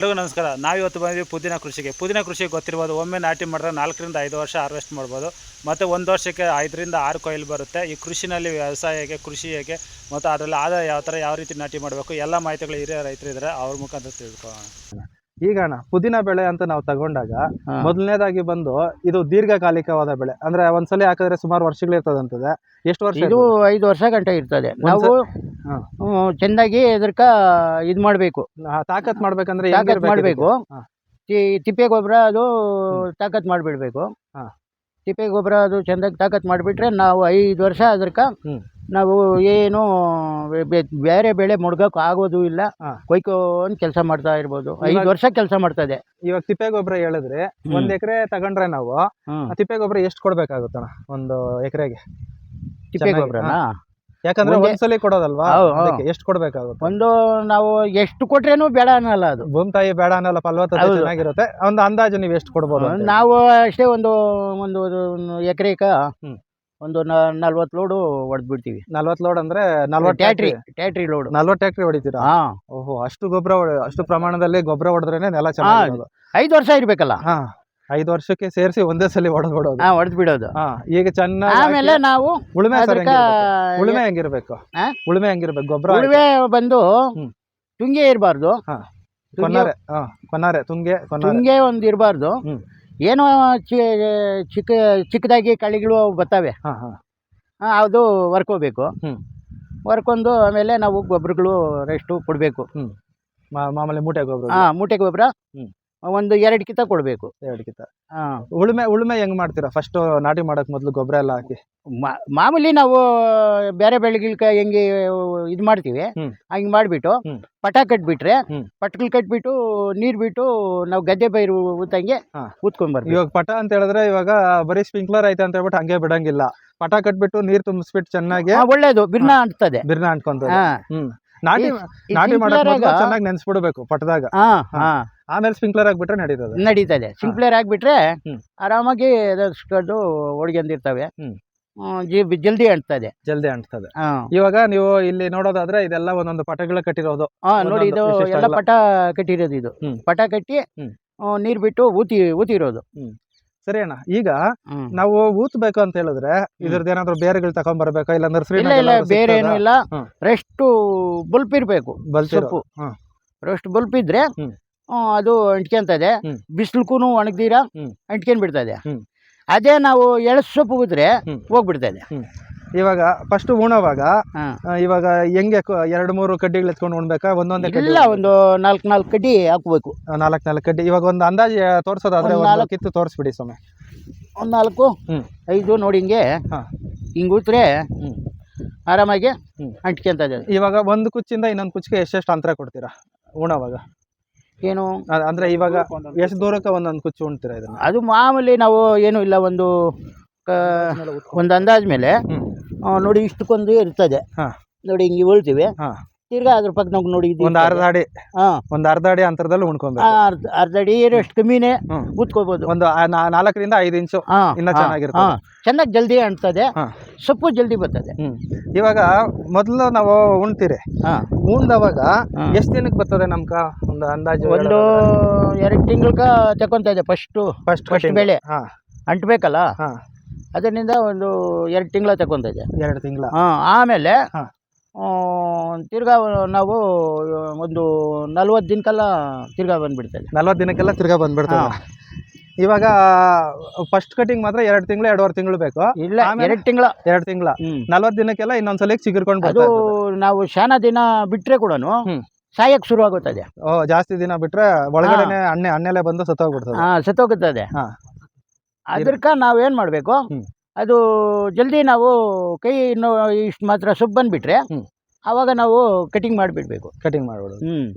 ಎಲ್ಲರಿಗೂ ನಮಸ್ಕಾರ. ನಾವಿವತ್ತು ಬಂದಿದ್ದೀವಿ ಪುದೀನ ಕೃಷಿಗೆ ಗೊತ್ತಿರ್ಬೋದು. ಒಮ್ಮೆ ನಾಟಿ ಮಾಡಿದ್ರೆ 4 ರಿಂದ 5 ವರ್ಷ ಹಾರ್ವೆಸ್ಟ್ ಮಾಡ್ಬೋದು. ಮತ್ತು 1 ವರ್ಷಕ್ಕೆ 5 ರಿಂದ 6 ಕೊಯ್ಲು ಬರುತ್ತೆ. ಈ ಕೃಷಿನಲ್ಲಿ ವ್ಯವಸಾಯ ಹೇಗೆ, ಕೃಷಿ ಹೇಗೆ ಮತ್ತು ಅದರಲ್ಲಿ ಆದಾಯ ಯಾವ ರೀತಿ ನಾಟಿ ಮಾಡಬೇಕು, ಎಲ್ಲ ಮಾಹಿತಿಗಳು ಹಿರಿಯ ರೈತರು ಇದ್ದಾರೆ, ಅವ್ರ ಮುಖಾಂತರ ತಿಳ್ಕೊಳ್ಳೋಣ. ಈಗ ಪುದೀನ ಬೆಳೆ ಅಂತ ನಾವು ತಗೊಂಡಾಗ ಮೊದಲನೇದಾಗಿ ಬಂದು ಇದು ದೀರ್ಘಕಾಲಿಕವಾದ ಬೆಳೆ. ಅಂದ್ರೆ ಒಂದ್ಸಲ ಹಾಕಿದ್ರೆ ಸುಮಾರು ವರ್ಷಗಳಿರ್ತದಂತದೆ. ಎಷ್ಟು ವರ್ಷ? ಇದು 5 ವರ್ಷ ಗಂಟೆ ಇರ್ತದೆ. ನಾವು ಚೆನ್ನಾಗಿ ಇದಕ್ಕ ಇದು ಮಾಡಬೇಕು, ತಾಕತ್ ಮಾಡ್ಬೇಕಂದ್ರೆ ಮಾಡಬೇಕು. ತಿಪ್ಪೆ ಗೊಬ್ಬರ ಅದು ತಾಕತ್ ಮಾಡಿಬಿಡ್ಬೇಕು. ತಿಪ್ಪೆ ಗೊಬ್ಬರ ಅದು ಚೆಂದಾಗಿ ತಾಕತ್ ಮಾಡಿಬಿಟ್ರೆ ನಾವು 5 ವರ್ಷ ಅದಕ್ಕೆ ನಾವು ಏನು ಬೇರೆ ಬೆಳೆ ಮುಡ್ಗಕ್ಕೆ ಆಗೋದು ಇಲ್ಲ. ಕೊಯ್ಕೊಂಡು ಕೆಲಸ ಮಾಡ್ತಾ ಇರ್ಬೋದು. 5 ವರ್ಷ ಕೆಲಸ ಮಾಡ್ತದೆ. ಇವಾಗ ತಿಪ್ಪೆ ಗೊಬ್ಬರ ಹೇಳಿದ್ರೆ 1 ಎಕರೆ ತಗೊಂಡ್ರೆ ನಾವು ತಿಪ್ಪೆ ಗೊಬ್ಬರ ಎಷ್ಟು ಕೊಡ್ಬೇಕಾಗುತ್ತಣ್ಣ ಒಂದು ಎಕರೆಗೆ? ತಿಪ್ಪೆ ಗೊಬ್ಬರನ ಯಾಕಂದ್ರೆ ಒಂದ್ಸಲ ಕೊಡೋದಲ್ವಾ, ಎಷ್ಟು ಕೊಡ್ಬೇಕಾಗುತ್ತೆ? ನಾವು ಎಷ್ಟು ಕೊಟ್ರೇನು ಬೇಡ ಅನ್ನಲ್ಲ. ಅದು ಭೂಮಿ ತಾಯಿ ಬೇಡ ಅನ್ನಲ್ಲ, ಫಲವತ್ತತೆ ಚೆನ್ನಾಗಿರುತ್ತೆ. ಒಂದು ಅಂದಾಜು ನೀವು ಎಷ್ಟು ಕೊಡ್ಬೋದು? ನಾವು ಅಷ್ಟೇ ಒಂದು ಎಕರೆಕ ಒಂದು 40 ಲೋಡು ಹೊಡೆದ್ ಬಿಡ್ತೀವಿ. 40 ಲೋಡ್ ಅಂದ್ರೆ 40 ಟ್ಯಾಟ್ರಿ ಲೋಡ್. 40 ಟ್ಯಾಕ್ಟ್ರಿ ಹೊಡಿತೀರಾ? ಓಹೋ, ಅಷ್ಟು ಗೊಬ್ಬರ, ಅಷ್ಟು ಪ್ರಮಾಣದಲ್ಲಿ ಗೊಬ್ಬರ ಹೊಡೆದ್ರೇನೆ ನೆಲ ಚೆನ್ನಾಗಿರೋದು. 5 ವರ್ಷ ಇರ್ಬೇಕಲ್ಲ. 5 ವರ್ಷಕ್ಕೆ ಸೇರಿಸಿ ಒಂದೇ ಸಲ ಹೊಡೆದ್ಬಿಡೋದು. ಹೊಡೆದ್ ಬಿಡೋದು. ಈಗ ಚೆನ್ನಾಗಿ ಆಮೇಲೆ ನಾವು ಉಳುಮೆ ಹೆಂಗಿರ್ಬೇಕು? ಉಳುಮೆ ಹೆಂಗಿರ್ಬೇಕು? ಗೊಬ್ಬರ ಉಳುಮೆ ಬಂದು ತುಂಗೆ ಇರಬಾರ್ದು. ಕೊನಾರೆ ತುಂಗೆ ಒಂದು ಇರಬಾರ್ದು. ಏನೋ ಚಿಕ್ಕದಾಗಿ ಕಳೆಗಳು ಬರ್ತವೆ, ಅದು ವರ್ಕೋಬೇಕು. ವರ್ಕೊಂಡು ಆಮೇಲೆ ನಾವು ಗೊಬ್ಬರಗಳು ರೆಸ್ಟು ಕೊಡಬೇಕು. ಮಾಮೂಲಿ ಮೂಟೆ ಗೊಬ್ಬರ. ಮೂಟೆ ಗೊಬ್ಬರ ಒಂದು 2 ಕಿತ ಕೊಡಬೇಕು. 2 ಕಿತ. ಉಳುಮೆ ಹೆಂಗ್ ಮಾಡ್ತೀರಾ? ಫಸ್ಟ್ ನಾಟಿ ಮಾಡಕ್ ಮೊದಲು ಗೊಬ್ಬರ ಎಲ್ಲ ಹಾಕಿ ಮಾಮೂಲಿ ನಾವು ಬೇರೆ ಬೆಳೆಗಳಿಗೆ ಹೆಂಗೆ ಇದು ಮಾಡ್ತೀವಿ ಹಂಗೆ ಮಾಡಿಬಿಟ್ಟು ಪಟ ಕಟ್ಬಿಟ್ರೆ ಪಟ್ಗಳು ಕಟ್ಬಿಟ್ಟು ನೀರ್ ಬಿಟ್ಟು ನಾವು ಗದ್ದೆ ಪೈರು ಊತಂಗೆ ಊದ್ಕೊಂಡ್ಬರ್ತೀವಿ. ಇವಾಗ ಪಟ ಅಂತ ಹೇಳಿದ್ರೆ ಇವಾಗ ಬರೀ ಸ್ಪ್ರಿಂಕ್ಲರ್ ಐತೆ ಅಂತ ಹೇಳ್ಬಿಟ್ಟು ಹಂಗೆ ಬಿಡಂಗಿಲ್ಲ. ಪಟ ಕಟ್ಬಿಟ್ಟು ನೀರ್ ತುಂಬಿಸ್ಬಿಟ್ಟು ಚೆನ್ನಾಗಿ ಒಳ್ಳೇದು ಬಿರ್ನ ಅಂಟ್ತದೆ. ಬಿರ್ನ ಅಂಟ್ಕೊಂತ ನಾಟಿ ಮಾಡಕ್ ಚೆನ್ನಾಗಿ ನೆನ್ಸ್ಬಿಡ್ಬೇಕು ಪಟದಾಗ. ಆಮೇಲೆ ಸ್ಪ್ರಿಂಕ್ಲರ್ ಆಗ್ಬಿಟ್ರೆ ನಡೀತದೆ. ಸ್ಪ್ರಿಂಕ್ಲರ್ ಆಗ್ಬಿಟ್ರೆ ಆರಾಮಾಗಿ ಒಡ್ಕೊಂಡಿರ್ತವೆ. ಜಲ್ದಿ ಅಂಟ್ತದೆ. ಇವಾಗ ನೀವು ಇಲ್ಲಿ ನೋಡೋದಾದ್ರೆ ಇದೆಲ್ಲ ಒಂದೊಂದು ಪಟಗಳ ಕಟ್ಟಿರೋದು. ನೋಡಿ, ಇದು ಎಲ್ಲ ಪಟ ಕಟ್ಟಿರೋದು. ಇದು ಪಟ ಕಟ್ಟಿ ನೀರ್ ಬಿಟ್ಟು ಊತಿರೋದು. ಸರಿ ಅಣ್ಣ, ಈಗ ನಾವು ಊತ್ಬೇಕು ಅಂತ ಹೇಳಿದ್ರೆ ಇದ್ರದ್ದು ಏನಾದ್ರು ಬೇರೆಗಳು ತಕೊಂಡ್ ಬರ್ಬೇಕಾ? ಇಲ್ಲ, ಬೇರೆ ಏನು ಇಲ್ಲ. ರೆಸ್ಟ್ ಬಲ್ಪ್ ಇರ್ಬೇಕು. ರೆಸ್ಟ್ ಬಲ್ಪ್ ಇದ್ರೆ ಅದು ಅಂಟ್ಕೊಂತದೆ. ಬಿಸಿಲಕ್ಕೂ ಒಣಗ್ದೀರಾ ಅಂಟ್ಕೊಂಡ್ ಬಿಡ್ತದೆ. ಅದೇ ನಾವು ಎಳಸು ಸೊಪ್ಪು ಊದ್ರೆ ಹೋಗ್ಬಿಡ್ತದೆ. ಇವಾಗ ಫಸ್ಟ್ ಉಣೋವಾಗ ಇವಾಗ ಹೆಂಗೆ 2-3 ಕಡ್ಡಿಗಳು ಎತ್ಕೊಂಡು ಉಣ್ಬೇಕಾ? ಒಂದೊಂದೇ ಕಡ್ಡಿ ಇಲ್ಲ, ಒಂದು 4 ಕಡ್ಡಿ ಹಾಕ್ಬೇಕು. 4 ಕಡ್ಡಿ. ಇವಾಗ ಒಂದು ಅಂದಾಜು ತೋರ್ಸೋದಾದ್ರೆ ಕಿತ್ತು ತೋರಿಸ್ಬಿಡಿ ಸ್ವಾಮಿ. ಒಂದು 4, 5 ನೋಡಿ ಹಿಂಗೆ ಊತ್ರೆ ಆರಾಮಾಗಿ ಅಂಟ್ಕೊಂತದೆ. ಇವಾಗ ಒಂದು ಕುಚ್ಚಿಂದ ಇನ್ನೊಂದು ಕುಚ್ಚಿಗೆ ಎಷ್ಟೆಷ್ಟು ಅಂತರ ಕೊಡ್ತೀರಾ ಉಣೋವಾಗ? ಏನು ಅಂದ್ರೆ ಇವಾಗ ಎಷ್ಟು ದೂರಕ್ಕೆ ಒಂದೊಂದು ಕುಚ್ಚು ಉಣ್ತೀರಾ ಇದನ್ನ? ಅದು ಮಾಮೂಲಿ ನಾವು ಏನು ಇಲ್ಲ, ಒಂದು ಅಂದಾಜ್ ಮೇಲೆ ನೋಡಿ ಇಷ್ಟಕ್ಕೊಂದು ಇರ್ತದೆ. ನೋಡಿ ಹಿಂಗೆ ಉಳ್ತೀವಿ. ತಿರ್ಗಾ ಅದ್ರ ಪಕ್ಕ ನಾವು ನೋಡಿ ಒಂದು ಅರ್ಧ ಅಡಿ ಅಂತರದಲ್ಲಿ ಉಣ್ಕೊಬೇಕು. ಅರ್ಧ ಅಡಿ ಎಷ್ಟು ಕಮ್ಮಿನೇ ಉತ್ಕೋಬಹುದು. ಒಂದು 4 ರಿಂದ 5 ಇಂಚು ಇನ್ನ ಚೆನ್ನಾಗಿರ್ತದೆ. ಚೆನ್ನಾಗಿ ಜಲ್ದಿ ಅಂಟ್ತದೆ. ಸೊಪ್ಪು ಜಲ್ದಿ ಬರ್ತದೆ. ಇವಾಗ ಮೊದಲು ನಾವು ಉಣ್ತೀರಿ. ಉಣ್ದವಾಗ ಎಷ್ಟು ದಿನಕ್ಕೆ ಬರ್ತದೆ ನಮ್ಗ ಒಂದು ಅಂದಾಜು? ಒಂದು 2 ತಿಂಗಳಕ ತಕೊಂತದೆ. ಫಸ್ಟ್ ಬೆಳೆ ಅಂಟ್ಬೇಕಲ್ಲ, ಅದರಿಂದ ಒಂದು 2 ತಿಂಗಳ ತಕೊಂತದೆ. 2 ತಿಂಗಳ. ಆಮೇಲೆ ತಿರ್ಗಾ ನಾವು ಒಂದು 40 ದಿನಕ್ಕೆಲ್ಲ ತಿರ್ಗಾ ಬಂದ್ಬಿಡ್ತದೆ. 40 ದಿನಕ್ಕೆಲ್ಲ ತಿರ್ಗಾ ಬಂದ್ಬಿಡ್ತದೆ. ಇವಾಗ ಫಸ್ಟ್ ಕಟಿಂಗ್ ಮಾತ್ರ 2 ತಿಂಗಳು 2.5 ತಿಂಗಳು ಬೇಕು. ಇಲ್ಲ, 2 ತಿಂಗಳ. 40 ದಿನಕ್ಕೆಲ್ಲ ಇನ್ನೊಂದ್ಸಲ ಚಿಗುರ್ಕೊಂಡು ಅದು ನಾವು ಶಾನ ದಿನ ಬಿಟ್ರೆ ಕೂಡ ಸಾಯಕ್ ಶುರು ಆಗುತ್ತದೆ. ಜಾಸ್ತಿ ದಿನ ಬಿಟ್ರೆ ಒಳಗಡೆ ಹಣ್ಣೆಲೆ ಬಂದು ಸತ್ತೋಗುತ್ತದೆ. ಅದಕ್ಕ ನಾವೇನ್ ಮಾಡ್ಬೇಕು, ಅದು ಜಲ್ದಿ ನಾವು ಕೈ ಇಷ್ಟು ಮಾತ್ರ ಸೊಪ್ಪು ಬಂದ್ಬಿಟ್ರೆ ಅವಾಗ ನಾವು ಕಟಿಂಗ್ ಮಾಡಿಬಿಡ್ಬೇಕು.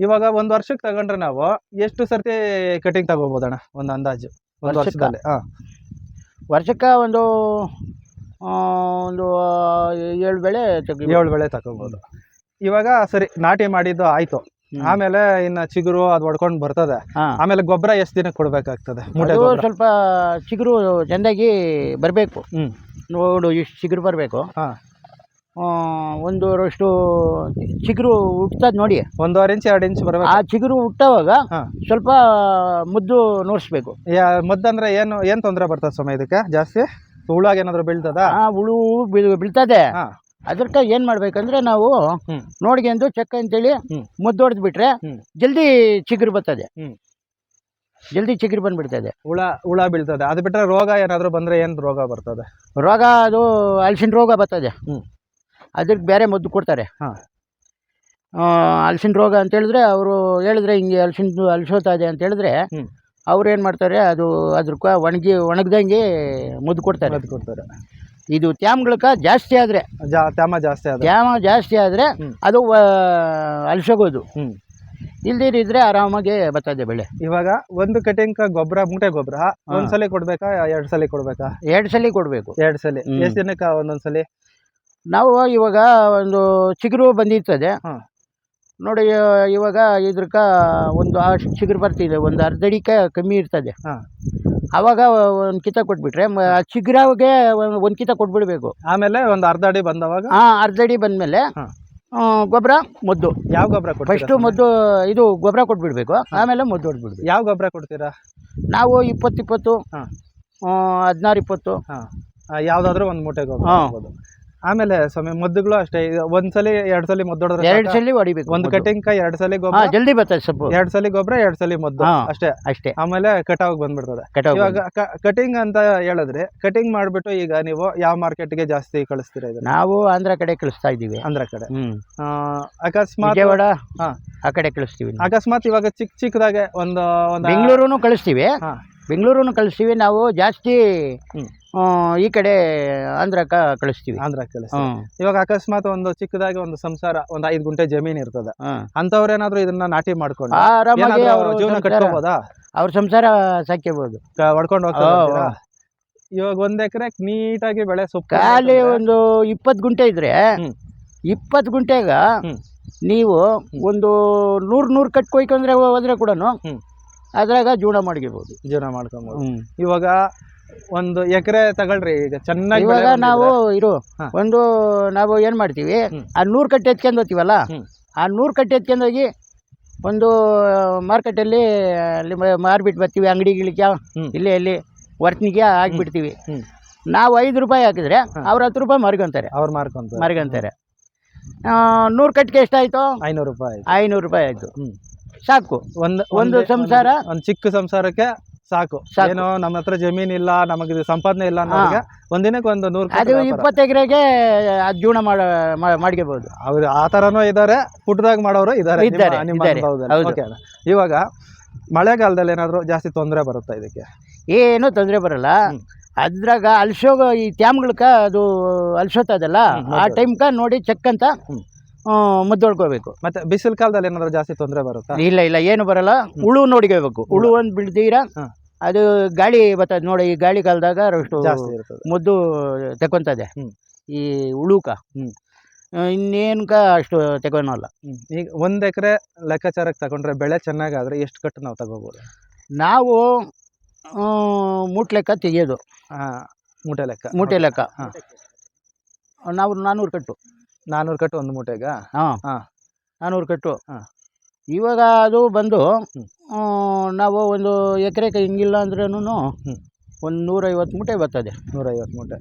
ಇವಾಗ 1 ವರ್ಷಕ್ಕೆ ತಗೊಂಡ್ರೆ ನಾವು ಎಷ್ಟು ಸರ್ತಿ ಕಟಿಂಗ್ ತಗೋಬೋದಣ್ಣ ಒಂದು ಅಂದಾಜು? ವರ್ಷಕ್ಕೆ ಒಂದು 7 ಬೆಳೆ ತಗೋಬಹುದು. ಇವಾಗ ಸರಿ, ನಾಟಿ ಮಾಡಿದ್ದು ಆಯ್ತು. ಆಮೇಲೆ ಇನ್ನ ಚಿಗುರು ಅದು ಹೊಡ್ಕೊಂಡು ಬರ್ತದೆ. ಆಮೇಲೆ ಗೊಬ್ಬರ ಎಷ್ಟು ದಿನಕ್ಕೆ ಕೊಡ್ಬೇಕಾಗ್ತದೆ? ಸ್ವಲ್ಪ ಚಿಗುರು ಚೆಂದಾಗಿ ಬರಬೇಕು. ನೋಡು, ಇಷ್ಟು ಚಿಗುರು ಬರಬೇಕು. ಒಂದೂವರೆಷ್ಟು ಚಿಗುರು ಹುಟ್ತದೆ ನೋಡಿ. 1.5 ಇಂಚ್ 2 ಇಂಚ್ ಬರ್ಬೇಕು. ಆ ಚಿಗುರು ಹುಟ್ಟುವಾಗ ಹಾಂ. ಸ್ವಲ್ಪ ಮುದ್ದು ನೋಡಿಸ್ಬೇಕು. ಮದ್ದಂದ್ರೆ ಏನು ತೊಂದರೆ ಬರ್ತದೆ ಸ್ವಾಮಿ ಇದಕ್ಕೆ? ಜಾಸ್ತಿ ಹುಳಾಗ ಏನಾದ್ರು ಬೀಳ್ತದ? ಹುಳು ಬೀಳ್ತದೆ. ಹಾಂ. ಅದಕ್ಕೆ ಏನು ಮಾಡ್ಬೇಕಂದ್ರೆ ನಾವು ನೋಡ್ಕೊಂಡು ಚೆಕ್ ಅಂತೇಳಿ ಮುದ್ದು ಹೊಡೆದು ಬಿಟ್ರೆ ಜಲ್ದಿ ಚಿಗುರು ಬರ್ತದೆ. ಜಲ್ದಿ ಚಿಗುರು ಬಂದ್ಬಿಡ್ತದೆ. ಹುಳ ಬೀಳ್ತದೆ. ಅದು ಬಿಟ್ಟರೆ ರೋಗ ಏನಾದರೂ ಬಂದರೆ ಏನು ರೋಗ ಬರ್ತದೆ? ರೋಗ ಅದು ಹಲಸಿನ ರೋಗ ಬರ್ತದೆ. ಅದಕ್ಕೆ ಬೇರೆ ಮದ್ದು ಕೊಡ್ತಾರೆ. ಹಲಸಿನ ರೋಗ ಅಂತ ಹೇಳಿದ್ರೆ ಅವರು ಹೇಳಿದ್ರೆ ಹಿಂಗೆ ಹಲಸೋತಾ ಇದೆ ಅಂತ ಹೇಳಿದ್ರೆ ಅವ್ರು ಏನು ಮಾಡ್ತಾರೆ, ಅದು ಅದ್ರಕ್ಕ ಒಣಗ್ದಂಗೆ ಮದ್ದು ಕೊಡ್ತಾರೆ. ಇದು ತ್ಯಾಮ್ಗಳಕ ಜಾಸ್ತಿ ಆದರೆ ತ್ಯಾಮ ಜಾಸ್ತಿ ಆದರೆ ಅದು ಹಲಸೋಗೋದು. ಇಲ್ದಿರಿದ್ರೆ ಆರಾಮಾಗಿ ಬರ್ತದೆ ಬೆಳೆ. ಇವಾಗ ಒಂದು ಕಟಿಂಗ್ ಗೊಬ್ಬರ, ಮೂಟೆ ಗೊಬ್ಬರ ಒಂದ್ಸಲಿ ಕೊಡ್ಬೇಕಾ 2 ಸಲ ಕೊಡ್ಬೇಕಾ? 2 ಸಲ ಕೊಡಬೇಕು. 2 ಸಲ. ಎಷ್ಟು ದಿನಕ್ಕೆ ಒಂದೊಂದ್ಸಲಿ? ನಾವು ಇವಾಗ ಒಂದು ಚಿಗುರು ಬಂದಿರ್ತದೆ ನೋಡಿ. ಇವಾಗ ಇದ್ರಕ್ಕ ಒಂದು ಅಷ್ಟು ಚಿಗುರು ಬರ್ತಿದೆ, ಒಂದು ಅರ್ಧ ಅಡಿಕೆ ಕಮ್ಮಿ ಇರ್ತದೆ. ಆವಾಗ ಒಂದು ಕಿತ ಕೊಟ್ಬಿಟ್ರೆ ಆ ಚಿಗುರಾಗೆ ಒಂದು ಕಿತ ಕೊಟ್ಬಿಡ್ಬೇಕು. ಆಮೇಲೆ ಒಂದು ಅರ್ಧ ಅಡಿ ಬಂದವಾಗ ಅರ್ಧ ಅಡಿ ಬಂದಮೇಲೆ ಗೊಬ್ಬರ, ಮದ್ದು. ಯಾವ ಗೊಬ್ಬರ ಕೊಡ್ತೀರಾ? ಫಸ್ಟು ಮದ್ದು ಇದು ಗೊಬ್ಬರ ಕೊಟ್ಬಿಡ್ಬೇಕು, ಆಮೇಲೆ ಮದ್ದು ಹೊಡ್ಬಿಡ್ಬೇಕು. ಯಾವ ಗೊಬ್ಬರ ಕೊಡ್ತೀರಾ? ನಾವು 20-20, 16-20 ಯಾವುದಾದ್ರೂ ಒಂದು ಮೂಟೆ ಗೊಬ್ಬರ. ಆಮೇಲೆ ಸ್ವಾಮಿ ಮದ್ದುಗಳು ಅಷ್ಟೇ, ಒಂದ್ಸಲಿ 2 ಸಲ ಮದ್ದು ಹೊಡೆದ್ರೆ 2 ಸಲ ಹೊಡಿಬೇಕು. ಒಂದು ಕಟಿಂಗ್ 2 ಸಲ ಗೊಬ್ಬರ, ಜಲ್ದಿ ಬರ್ತದೆ ಸೊಪ್ಪು. 2 ಸಲ ಗೊಬ್ಬರ 2 ಸಲ ಮದ್ದು ಅಷ್ಟೇ. ಆಮೇಲೆ ಕಟಾವ್ ಬಂದ್ಬಿಡ್ತದೆ. ಇವಾಗ ಕಟಿಂಗ್ ಅಂತ ಹೇಳಿದ್ರೆ ಕಟಿಂಗ್ ಮಾಡ್ಬಿಟ್ಟು ಈಗ ನೀವು ಯಾವ ಮಾರ್ಕೆಟ್ಗೆ ಜಾಸ್ತಿ ಕಳಿಸ್ತೀರಾ? ಇದನ್ನ ನಾವು ಆಂಧ್ರ ಕಡೆ ಕಳಿಸ್ತಾ ಇದ್ದೀವಿ. ಆಂಧ್ರ ಕಡೆ. ಅಕಸ್ಮಾತ್ ವಿಜಯವಾಡ ಆ ಕಡೆ ಕಳಿಸ್ತೀವಿ. ಅಕಸ್ಮಾತ್ ಇವಾಗ ಚಿಕ್ಕದಾಗೆ ಒಂದು ಬೆಂಗಳೂರು ಕಳಿಸ್ತೀವಿ. ಬೆಂಗಳೂರು ಕಳಿಸ್ತೀವಿ. ನಾವು ಜಾಸ್ತಿ ಈ ಕಡೆ ಆಂಧ್ರಕ್ಕೆ ಕಳಿಸ್ತೀವಿ. ಇವಾಗ ಅಕಸ್ಮಾತ್ ಒಂದು ಚಿಕ್ಕದಾಗಿ ಒಂದು ಸಂಸಾರ, ಒಂದು 5 ಗುಂಟೆ ಜಮೀನ್ ಇರ್ತದೆ, ಅಂತವ್ರೇನಾದ್ರು ಇದನ್ನ ನಾಟಿ ಮಾಡ್ಕೊಂಡು ಆರಾಮಾಗಿ ಜೀವನ ಕಟ್ಕೋಬೋದಾ? ಅವ್ರ ಸಂಸಾರ ಸಾಕ್ಯಬಹುದು, ಹೊಡ್ಕೊಂಡು ಹೋಗ್ತಾರೆ. ಇವಾಗ 1 ಎಕರೆ ನೀಟಾಗಿ ಬೆಳೆ ಸೊಪ್ಪು ಖಾಲಿ ಒಂದು 20 ಗುಂಟೆ ಇದ್ರೆ 20 ಗುಂಟೆಗ ನೀವು ಒಂದು 100 ಕಟ್ ಕೊಯ್ಕೊಂಡ್ರೆ ಹೋದ್ರೆ ಕೂಡ ಅದ್ರಾಗ ಜೀವನ ಮಾಡ್ಕೊಬೋದು. ಇವಾಗ 1 ಎಕರೆ ತಗೊಳ್ರಿ, ಈಗ ಚೆನ್ನಾಗಿ ಇವಾಗ ನಾವು ನಾವು ಏನು ಮಾಡ್ತೀವಿ, ಆ 100 ಕಟ್ಟೆ ಎತ್ಕೊಂಡು ಹೋಗ್ತೀವಲ್ಲ, ಆ 100 ಕಟ್ಟೆ ಎತ್ಕೊಂಡೋಗಿ ಒಂದು ಮಾರ್ಕೆಟಲ್ಲಿ ಅಲ್ಲಿ ಮಾರ್ಬಿಟ್ಟು ಬರ್ತೀವಿ. ಅಂಗಡಿಗಳಿಗೆ ಇಲ್ಲೇ ಅಲ್ಲಿ ವರ್ತನಿಗೆ ಹಾಕ್ಬಿಡ್ತೀವಿ. ನಾವು 5 ರೂಪಾಯಿ ಹಾಕಿದ್ರೆ ಅವ್ರು 10 ರೂಪಾಯಿ ಮಾರ್ಕೊಂತಾರೆ. ಮಾರ್ಕೊಂತಾರೆ. 100 ಕಟ್ಟಿಗೆ ಎಷ್ಟಾಯಿತು? 500 ರೂಪಾಯಿ. 500 ರೂಪಾಯಿ ಆಯಿತು. ಸಾಕು. ಒಂದು ಸಂಸಾರ, ಒಂದು ಚಿಕ್ಕ ಸಂಸಾರಕ್ಕೆ ಸಾಕು. ಏನೋ ನಮ್ಮ ಹತ್ರ ಜಮೀನ್ ಇಲ್ಲ, ನಮಗೆ ಸಂಪಾದನೆ ಇಲ್ಲ ಅನ್ನೋರಿಗೆ ಒಂದಿನಕ್ಕೆ ಒಂದು 100. ಅದು 20 ಎಕರೆಗೆ ಜೀವನ ಮಾಡ್ಕೋಬಹುದು. ಅವ್ರು ಆ ಥರನೂ ಇದ್ದಾರೆ, ಪುಟ್ಟದಾಗ ಮಾಡೋರು ಇದ್ದಾರೆ. ಇವಾಗ ಮಳೆಗಾಲದಲ್ಲಿ ಏನಾದರೂ ಜಾಸ್ತಿ ತೊಂದರೆ ಬರುತ್ತಾ ಇದಕ್ಕೆ? ಏನೂ ತೊಂದರೆ ಬರಲ್ಲ. ಅದ್ರಾಗ ಈ ತ್ಯಾಮ್ಗಳಕ ಅದು ಅಲ್ಸೋತದಲ್ಲ, ಆ ಟೈಮ್ಕ ನೋಡಿ ಚೆಕ್ ಅಂತ ಮದ್ದು ಹೊಡ್ಕೋಬೇಕು. ಮತ್ತೆ ಬಿಸಿಲು ಕಾಲದಲ್ಲಿ ಏನಾದ್ರು ಜಾಸ್ತಿ ತೊಂದರೆ ಬರುತ್ತಾ? ಇಲ್ಲ ಏನು ಬರಲ್ಲ. ಹುಳು ನೋಡ್ಕೋಬೇಕು. ಹುಳು ಒಂದು ಬಿಡ್ತೀರಾ, ಅದು ಗಾಳಿ ಬರ್ತದೆ ನೋಡಿ. ಈ ಗಾಳಿ ಕಾಲದಾಗ ಅಷ್ಟು ಮದ್ದು ತಕೊಂತದೆ ಈ ಹುಳುಕ. ಇನ್ನೇನ್ಕ ಅಷ್ಟು ತಗೊಳಲ್ಲ. ಈಗ 1 ಎಕರೆ ಲೆಕ್ಕಾಚಾರಕ್ಕೆ ತಗೊಂಡ್ರೆ ಬೆಳೆ ಚೆನ್ನಾಗಾದ್ರೆ ಎಷ್ಟು ಕಟ್ಟು ನಾವು ತಗೋಬೋದು? ನಾವು ಮೂಟೆ ಲೆಕ್ಕ ತೆಗಿಯೋದು. ಮೂಟೆ ಲೆಕ್ಕ ನಾವು 400 ಕಟ್ಟು. 400 ಕಟ್ಟು ಒಂದು ಮೂಟೆಗ? 400 ಕಟ್ಟು. ಇವಾಗ ಅದು ಬಂದು ನಾವು ಒಂದು ಎಕರೆಗೆ ಹಿಂಗಿಲ್ಲ ಅಂದ್ರೂ ಒಂದು 150 ಮೂಟೆ ಬರ್ತದೆ. 150 ಮೂಟೆ.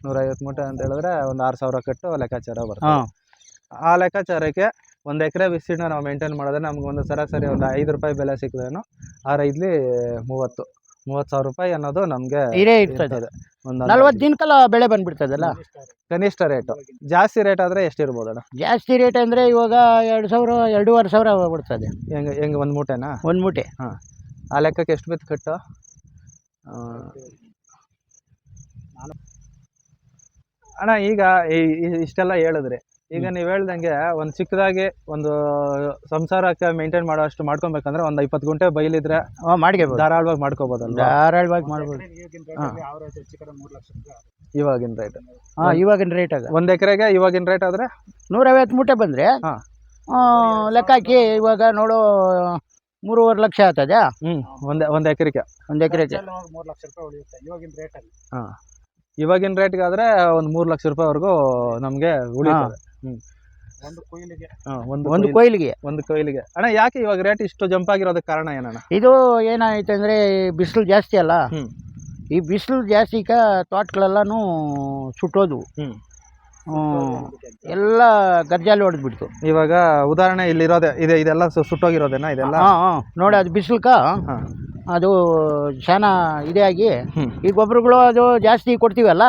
150 ಮೂಟೆ ಅಂತ ಹೇಳಿದ್ರೆ ಒಂದು 6000 ಕಟ್ಟು ಲೆಕ್ಕಾಚಾರ ಬರ್ತದೆ. ಆ ಲೆಕ್ಕಾಚಾರಕ್ಕೆ 1 ಎಕರೆ ವಿಸ್ತೀರ್ಣ ನಾವು ಮೇಂಟೈನ್ ಮಾಡಿದ್ರೆ ನಮ್ಗೆ ಒಂದು ಸರಾಸರಿ ಒಂದು 5 ರೂಪಾಯಿ ಬೆಲೆ ಸಿಕ್ಕಿದ್ರೇನು 6 30,000 ರೂಪಾಯಿ ಅನ್ನೋದು ನಮಗೆ ಇರ್ತದೆ. ಒಂದು 40 ದಿನಕ್ಕೆಲ್ಲ ಬೆಳೆ ಬಂದ್ಬಿಡ್ತದಲ್ಲ. ಕನಿಷ್ಠ ರೇಟು. ಜಾಸ್ತಿ ರೇಟ್ ಆದರೆ ಎಷ್ಟಿರ್ಬೋದಣ್ಣ? ಜಾಸ್ತಿ ರೇಟ್ ಅಂದರೆ ಇವಾಗ 2,000 2,500 ಬಿಡ್ತದೆ. ಹೆಂಗೆ ಒಂದು ಮೂಟೆನಾ? ಒಂದು ಮೂಟೆ. ಆ ಲೆಕ್ಕಕ್ಕೆ ಎಷ್ಟು ಬಿತ್ತು ಕಟ್ಟು? ಅಣ್ಣ ಈಗ ಇಷ್ಟೆಲ್ಲ ಹೇಳಿದ್ರಿ. ಈಗ ನೀವು ಹೇಳ್ದಂಗೆ ಒಂದು ಚಿಕ್ಕದಾಗಿ ಒಂದು ಸಂಸಾರಕ್ಕೆ ಮೇಂಟೈನ್ ಮಾಡೋಷ್ಟು ಮಾಡ್ಕೊಬೇಕಂದ್ರೆ ಒಂದು 20 ಗುಂಟೆ ಬೈಲಿದ್ರೆ ಮಾಡ್ಕೋಬೋದು, ಧಾರಾಳವಾಗಿ ಮಾಡ್ಕೋಬೋದಲ್ಲ? ಧಾರಾಳವಾಗಿ ಮಾಡ್ಬೋದು. ಇವಾಗಿನ ರೇಟ್? ಇವಾಗಿನ ರೇಟ್ ಆಗ 1 ಎಕರೆಗೆ ಇವಾಗಿನ ರೇಟ್ ಆದರೆ 150 ಮೂಟೆ ಬಂದರೆ ಲೆಕ್ಕ ಹಾಕಿ ಇವಾಗ ನೋಡು 3.5 ಲಕ್ಷ ಆಗ್ತದೆ. ಒಂದು ಎಕರೆಗೆ? 1 ಎಕರೆಗೆ 3 ಲಕ್ಷ ರೂಪಾಯಿ ಉಳಿಯುತ್ತೆ ಇವಾಗಿನ ರೇಟಲ್ಲಿ. ಇವಾಗಿನ ರೇಟ್ಗೆ ಆದ್ರೆ ಒಂದು 3 ಲಕ್ಷ ರೂಪಾಯಿವರೆಗೂ ನಮಗೆ ಉಳಿತದೆ. ಒಂದು ಕೊಯ್ಲಿಗೆ ಒಂದು ಕೊಯ್ಲಿಗೆ. ಒಂದು ಕೊಯ್ಲಿಗೆ. ಅಣ್ಣ ಯಾಕೆ ಇವಾಗ ರೇಟ್ ಇಷ್ಟು ಜಂಪ್ ಆಗಿರೋದಕ್ಕೆ ಕಾರಣ ಏನಣ್ಣ? ಇದು ಏನಾಯ್ತು ಅಂದರೆ ಬಿಸಿಲು ಜಾಸ್ತಿ ಅಲ್ಲ. ಈ ಬಿಸಿಲು ಜಾಸ್ತಿ ತೋಟಗಳೆಲ್ಲನೂ ಸುಟ್ಟೋದು. ಎಲ್ಲ ಗರ್ಜಾಲಿ ಹೊಡೆದ್ಬಿಡ್ತು. ಇವಾಗ ಉದಾಹರಣೆ ಇಲ್ಲಿರೋದೆ ಇದೆಲ್ಲ ಸುಟ್ಟೋಗಿರೋದೇನಾ ಇದೆಲ್ಲ? ನೋಡಿ ಅದು ಬಿಸಿಲ್ಕ ಅದು ಶಾನ ಇದೇ ಆಗಿ ಈ ಗೊಬ್ಬರಗಳು ಅದು ಜಾಸ್ತಿ ಕೊಡ್ತೀವಲ್ಲ,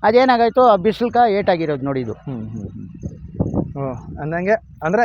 ಅದೇನಾಗಾಯ್ತು ಆ ಬಿಸಿಲ್ಕ ಏಟಾಗಿರೋದು ನೋಡಿ ಇದು. ಅಂದಂಗೆ ಅಂದರೆ